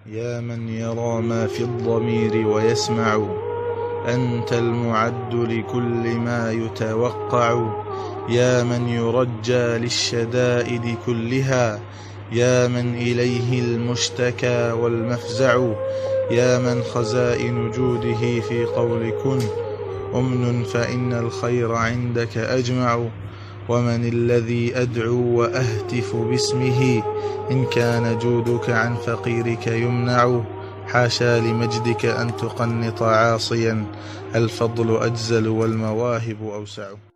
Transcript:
يا من يرى ما في الضمير ويسمع، أنت المعد لكل ما يتوقع. يا من يرجى للشدائد كلها، يا من إليه المشتكى والمفزع. يا من خزائن جوده في قول كن أمن، فإن الخير عندك أجمع. ومن الذي أدعو وأهتف باسمه، إن كان جودك عن فقيرك يمنع. حاشا لمجدك أن تقنط عاصيا، الفضل أجزل والمواهب أوسع.